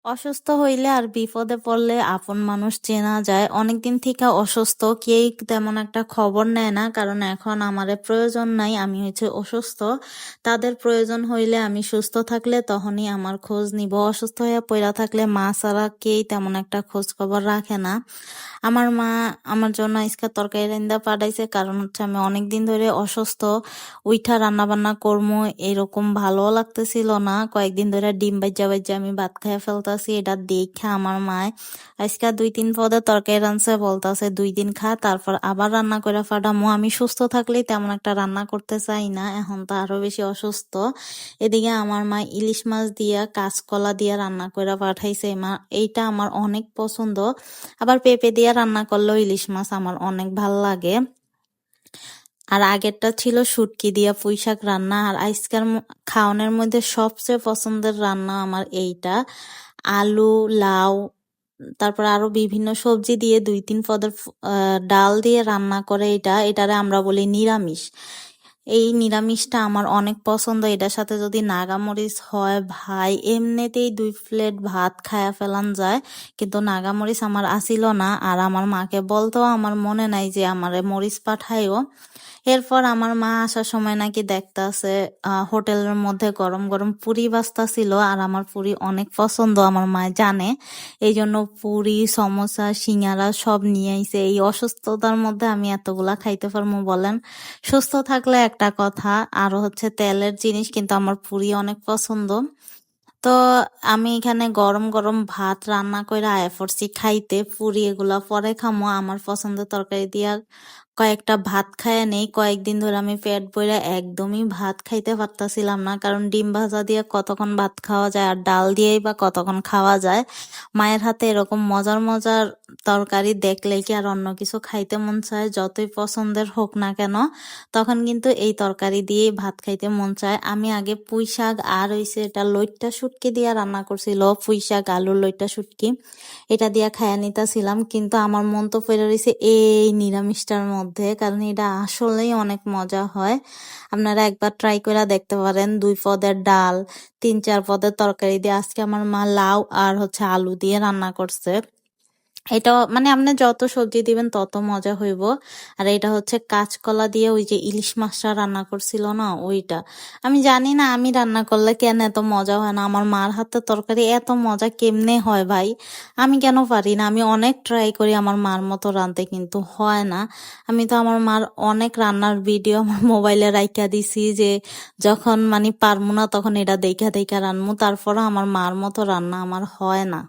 অসুস্থ হইলে আর বিপদে পড়লে আপন মানুষ চেনা যায়। অনেকদিন থেকে অসুস্থ, কেই তেমন একটা খবর নেয় না, কারণ এখন আমারে প্রয়োজন নাই, আমি হচ্ছে অসুস্থ। তাদের প্রয়োজন হইলে আমি সুস্থ থাকলে তখনই আমার খোঁজ নিব। অসুস্থ হয়ে পইরা থাকলে মা ছাড়া কেই তেমন একটা খোঁজ খবর রাখে না। আমার মা আমার জন্য আজকে তরকারি রান্দা পাঠাইছে, কারণ হচ্ছে আমি অনেকদিন ধরে অসুস্থ। উইঠা রান্না বান্না করবো এরকম ভালো লাগতেছিল না। কয়েকদিন ধরে ডিম বাইজা বাইজা আমি ভাত খাইয়া ফেলতাছি, এটা দেখে আমার মায় আজকে 2-3 পদে তরকারি রানছে, বলতাছে 2 দিন খা, তারপর আবার রান্না করে ফাটামো। আমি সুস্থ থাকলেই তেমন একটা রান্না করতে চাই না, এখন তো আরো বেশি অসুস্থ। এদিকে আমার মা ইলিশ মাছ দিয়া কাঁচকলা দিয়া রান্না করে পাঠাইছে। এইটা আমার অনেক পছন্দ। আবার পেঁপে দিয়ে রান্না করলেও ইলিশ মাছ আমার অনেক ভাল লাগে। আর আগেরটা ছিল শুটকি দিয়া পুঁইশাক রান্না। আর আজকের খাওয়ানোর মধ্যে সবচেয়ে পছন্দের রান্না আমার এইটা। আলু, লাউ, তারপর আরো বিভিন্ন সবজি দিয়ে 2-3 পদের ডাল দিয়ে রান্না করে। এটারে আমরা বলি নিরামিষ। এই নিরামিষটা আমার অনেক পছন্দ। এটার সাথে যদি নাগামরিচ হয় ভাই, এমনিতেই 2 প্লেট ভাত খায়া ফেলান যায়। কিন্তু নাগামরিচ আমার আসিল না, আর আমার মাকে বলতেও আমার মনে নাই যে আমারে মরিচ পাঠাইও। এরপর আমার মা আসার সময় নাকি দেখতাছে হোটেলের মধ্যে গরম গরম পুরি বাজতাছিল, আর আমার পুরি অনেক পছন্দ, আমার মা জানে। এই জন্য পুরি, সমোসা, সিঙ্গারা সব নিয়ে আইছে। এই অসুস্থতার মধ্যে আমি এতগুলা খাইতে পারবো বলেন? সুস্থ থাকলে একটা কথা, আরো হচ্ছে তেলের জিনিস, কিন্তু আমার পুরি অনেক পছন্দ। তো আমি এখানে গরম গরম ভাত রান্না করে আয়া পড়ছি খাইতে। পুরি এগুলা পরে খামো, আমার পছন্দের তরকারি দিয়া কয়েকটা ভাত খাইয়া নেই। কয়েকদিন ধরে আমি পেট ভইরা একদমই ভাত খাইতে পারতাছিলাম না, কারণ ডিম ভাজা দিয়ে কতক্ষণ ভাত খাওয়া যায়, আর ডাল দিয়েই বা কতক্ষণ খাওয়া যায়। মায়ের হাতে এরকম মজার মজার তরকারি দেখলে কি আর অন্য কিছু খাইতে মন চায়? যতই পছন্দের হোক না কেন, তখন কিন্তু এই তরকারি দিয়েই ভাত খাইতে মন চায়। আমি আগে পুঁই শাক আর হইছে এটা লইট্টা শুটকি দিয়া রান্না করছিল, পুঁই শাক, আলু, লইট্টা শুটকি, এটা দিয়া খাইয়া নিতেছিলাম। কিন্তু আমার মন তো পড়ে রয়েছে এই নিরামিষটার মধ্যে, কারণ এটা আসলেই অনেক মজা হয়। আপনারা একবার ট্রাই করে দেখতে পারেন। 2 পদের ডাল, 3-4 পদের তরকারি দিয়ে আজকে আমার মা লাউ আর হচ্ছে আলু দিয়ে রান্না করছে। এটা মানে আপনি যত সবজি দিবেন তত মজা হইব। আর এটা হচ্ছে কাঁচকলা দিয়ে ওই যে ইলিশ মাছটা রান্না করছিল না, ওইটা। আমি জানি না আমি রান্না করলে কেন এত মজা হয় না। আমার মার হাতের তরকারি এত মজা কেমনে হয় ভাই? আমি কেন পারি না? আমি অনেক ট্রাই করি আমার মার মতো রাঁধতে, কিন্তু হয় না। আমি তো আমার মার অনেক রান্নার ভিডিও আমার মোবাইলে রাইখা দিছি, যে যখন মানে পারবো না তখন এটা দেখা দেখা রান্নু, তারপরও আমার মার মতো রান্না আমার হয় না।